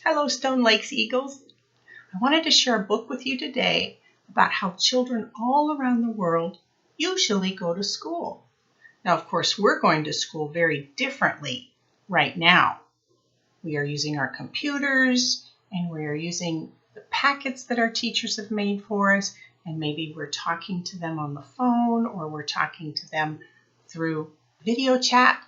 Hello, Stone Lakes Eagles. I wanted to share a book with you today about how children all around the world usually go to school. Now, of course, we're going to school very differently right now. We are using our computers and we are using the packets that our teachers have made for us, and maybe we're talking to them on the phone or we're talking to them through video chat.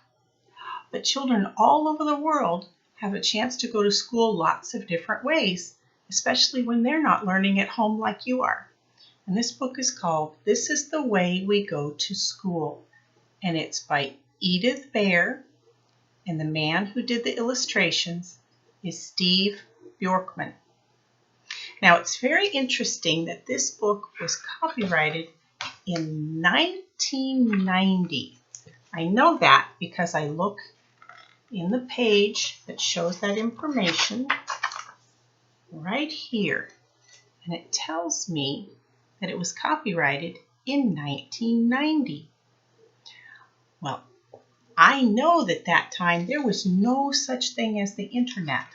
But children all over the world have a chance to go to school lots of different ways, especially when they're not learning at home like you are. And this book is called This is the Way We Go to School. And it's by Edith Bear, and the man who did the illustrations is Steve Bjorkman. Now, it's very interesting that this book was copyrighted in 1990. I know that because I look in the page that shows that information right here, and it tells me that it was copyrighted in 1990. Well, I know that that time there was no such thing as the internet.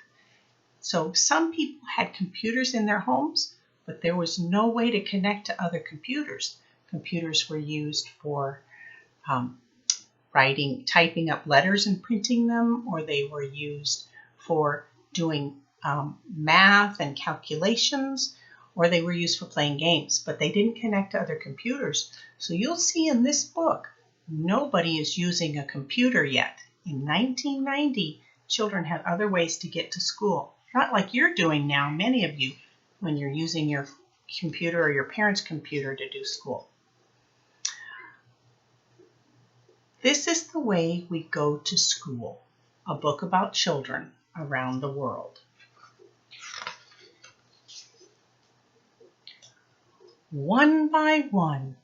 So some people had computers in their homes, but there was no way to connect to other computers. Computers were used for typing up letters and printing them, or they were used for doing math and calculations, or they were used for playing games, but they didn't connect to other computers. So you'll see in this book, nobody is using a computer yet. In 1990, children had other ways to get to school. Not like you're doing now, many of you, when you're using your computer or your parents' computer to do school. This is the Way We Go to School, a book about children around the world. One by one,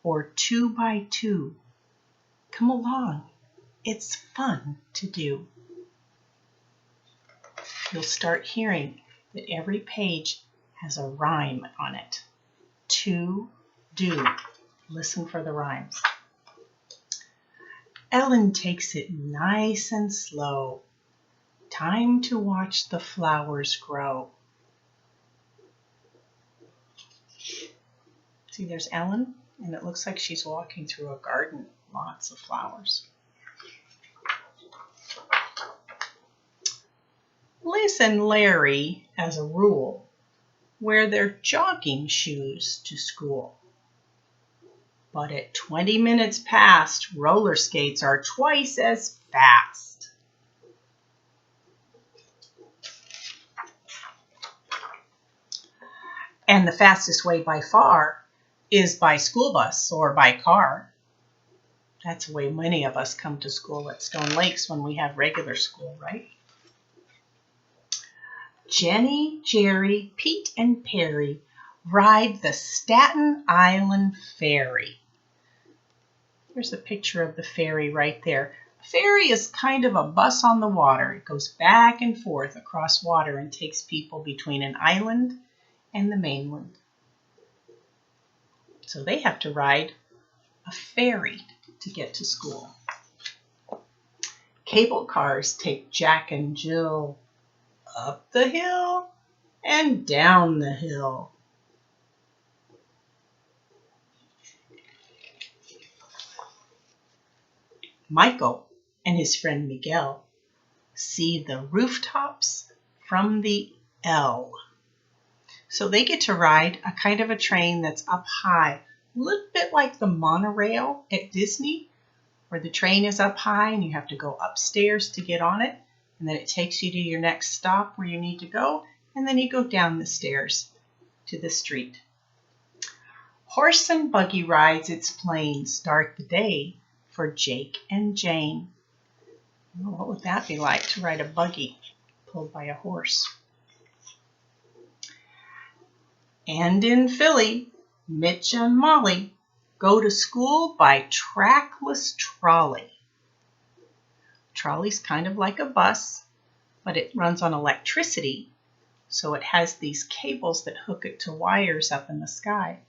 or two by two, come along, it's fun to do. You'll start hearing that every page has a rhyme on it. To, do. Listen for the rhymes. Ellen takes it nice and slow. Time to watch the flowers grow. See, there's Ellen, and it looks like she's walking through a garden. Lots of flowers. Liz and Larry, as a rule, wear their jogging shoes to school. But at 20 minutes past, roller skates are twice as fast. And the fastest way by far is by school bus or by car. That's the way many of us come to school at Stone Lakes when we have regular school, right? Jenny, Jerry, Pete, and Perry ride the Staten Island Ferry. There's a picture of the ferry right there. A ferry is kind of a bus on the water. It goes back and forth across water and takes people between an island and the mainland. So they have to ride a ferry to get to school. Cable cars take Jack and Jill up the hill and down the hill. Michael and his friend Miguel see the rooftops from the L. So they get to ride a kind of a train that's up high, a little bit like the monorail at Disney, where the train is up high and you have to go upstairs to get on it. And then it takes you to your next stop where you need to go, and then you go down the stairs to the street. Horse and buggy rides its plain start the day for Jake and Jane. Well, what would that be like to ride a buggy pulled by a horse? And in Philly, Mitch and Molly go to school by trackless trolley. Trolley's kind of like a bus, but it runs on electricity, so it has these cables that hook it to wires up in the sky,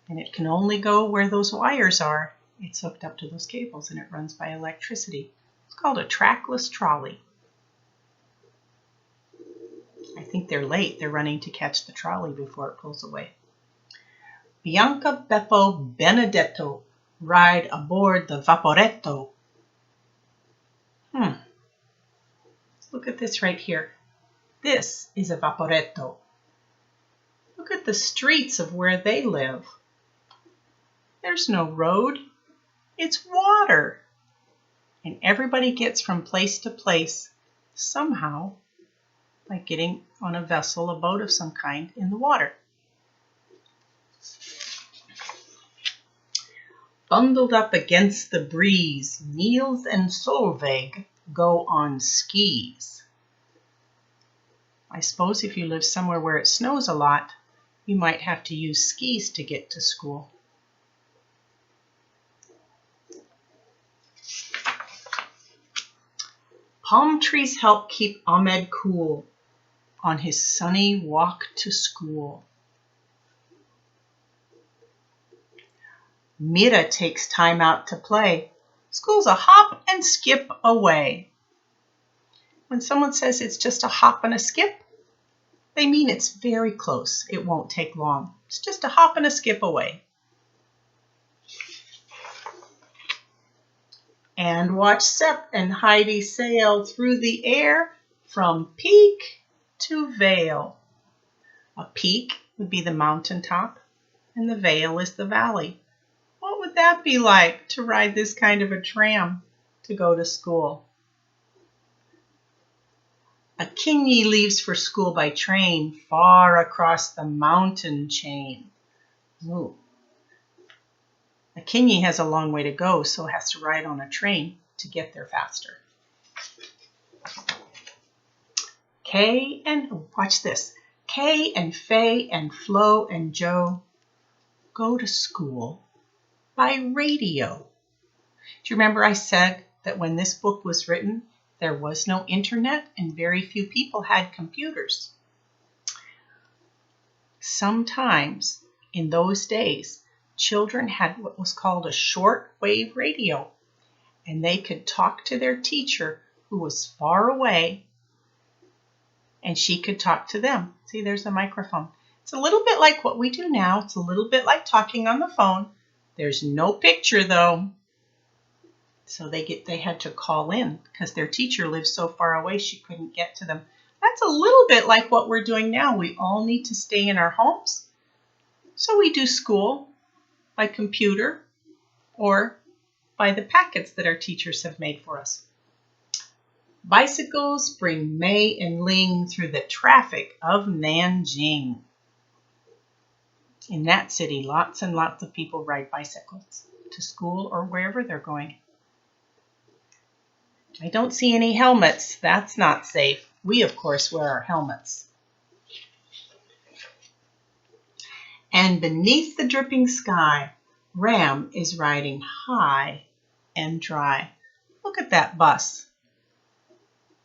and it can only go where those wires are. It's hooked up to those cables, and it runs by electricity. It's called a trackless trolley. think they're late. They're running to catch the trolley before it pulls away. Bianca, Beppo, Benedetto ride aboard the Vaporetto. Look at this right here. This is a Vaporetto. Look at the streets of where they live. There's no road. It's water. And everybody gets from place to place somehow by getting on a vessel, a boat of some kind, in the water. Bundled up against the breeze, Niels and Solveig go on skis. I suppose if you live somewhere where it snows a lot, you might have to use skis to get to school. Palm trees help keep Ahmed cool on his sunny walk to school. Mira takes time out to play. School's a hop and skip away. When someone says it's just a hop and a skip, they mean it's very close. It won't take long. It's just a hop and a skip away. And watch Sepp and Heidi sail through the air from peak to vale. A peak would be the mountaintop, and the vale is the valley. What would that be like to ride this kind of a tram to go to school? A kingy leaves for school by train far across the mountain chain. Ooh. A kingy has a long way to go, so has to ride on a train to get there faster. Watch this. Kay and Faye and Flo and Joe go to school by radio. Do you remember I said that when this book was written, there was no internet and very few people had computers? Sometimes in those days, children had what was called a shortwave radio, and they could talk to their teacher who was far away, and she could talk to them. See, there's a microphone. It's a little bit like what we do now. It's a little bit like talking on the phone. There's no picture though. So they had to call in because their teacher lived so far away she couldn't get to them. That's a little bit like what we're doing now. We all need to stay in our homes. So we do school by computer or by the packets that our teachers have made for us. Bicycles bring Mei and Ling through the traffic of Nanjing. In that city, lots and lots of people ride bicycles to school or wherever they're going. I don't see any helmets. That's not safe. We, of course, wear our helmets. And beneath the dripping sky, Ram is riding high and dry. Look at that bus.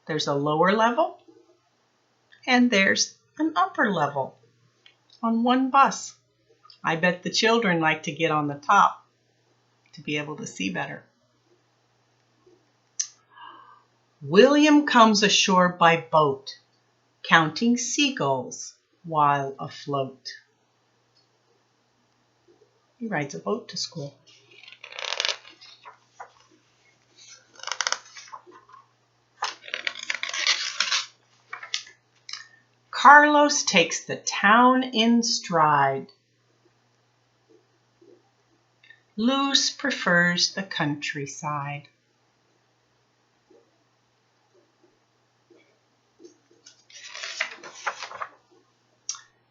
There's a lower level and there's an upper level on one bus. I bet the children like to get on the top to be able to see better. William comes ashore by boat, counting seagulls while afloat. He rides a boat to school. Carlos takes the town in stride. Luz prefers the countryside.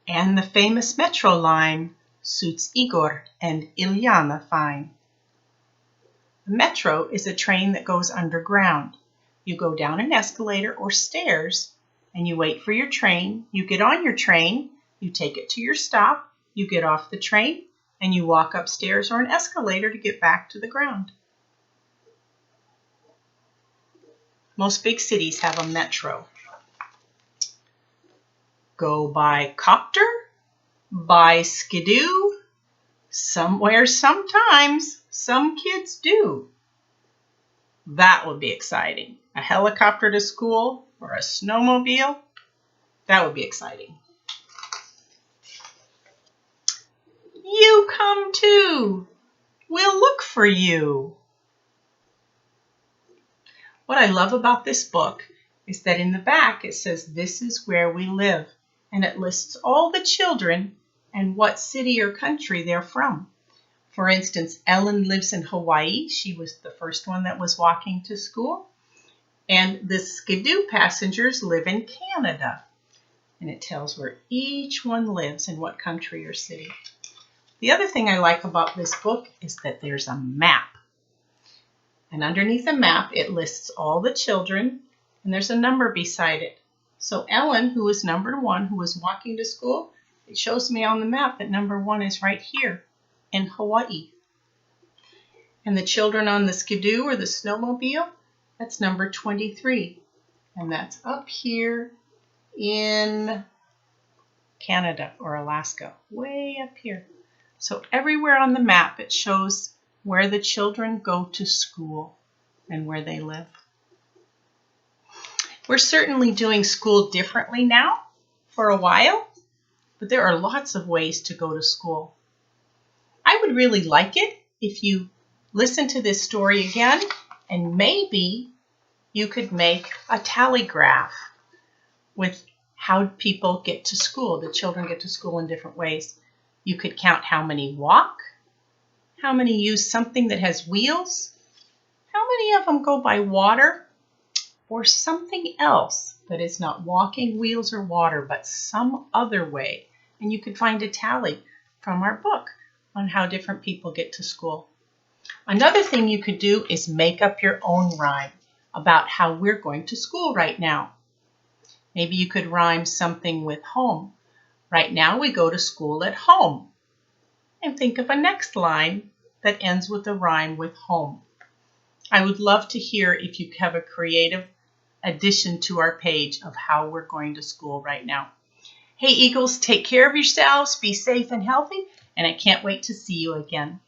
And the famous metro line suits Igor and Ilyana fine. The metro is a train that goes underground. You go down an escalator or stairs and you wait for your train. You get on your train, you take it to your stop, you get off the train, and you walk upstairs or an escalator to get back to the ground. Most big cities have a metro. Go by copter, by skidoo, somewhere, sometimes, some kids do. That would be exciting. A helicopter to school or a snowmobile. That would be exciting. You come too. We'll look for you. What I love about this book is that in the back it says, "This is where we live," and it lists all the children and what city or country they're from. For instance, Ellen lives in Hawaii. She was the first one that was walking to school. And the Skidoo passengers live in Canada. And it tells where each one lives in what country or city. The other thing I like about this book is that there's a map. And underneath the map, it lists all the children, and there's a number beside it. So Ellen, who was number 1, who was walking to school, it shows me on the map that number 1 is right here in Hawaii. And the children on the Skidoo or the snowmobile, that's number 23. And that's up here in Canada or Alaska, way up here. So everywhere on the map, it shows where the children go to school and where they live. We're certainly doing school differently now for a while, but there are lots of ways to go to school. I would really like it if you listen to this story again, and maybe you could make a tally graph with how people get to school. The children get to school in different ways. You could count how many walk, how many use something that has wheels, how many of them go by water, or something else that is not walking, wheels, or water, but some other way. And you could find a tally from our book on how different people get to school. Another thing you could do is make up your own rhyme about how we're going to school right now. Maybe you could rhyme something with home. Right now we go to school at home. And think of a next line that ends with a rhyme with home. I would love to hear if you have a creative addition to our page of how we're going to school right now. Hey Eagles, take care of yourselves, be safe and healthy, and I can't wait to see you again.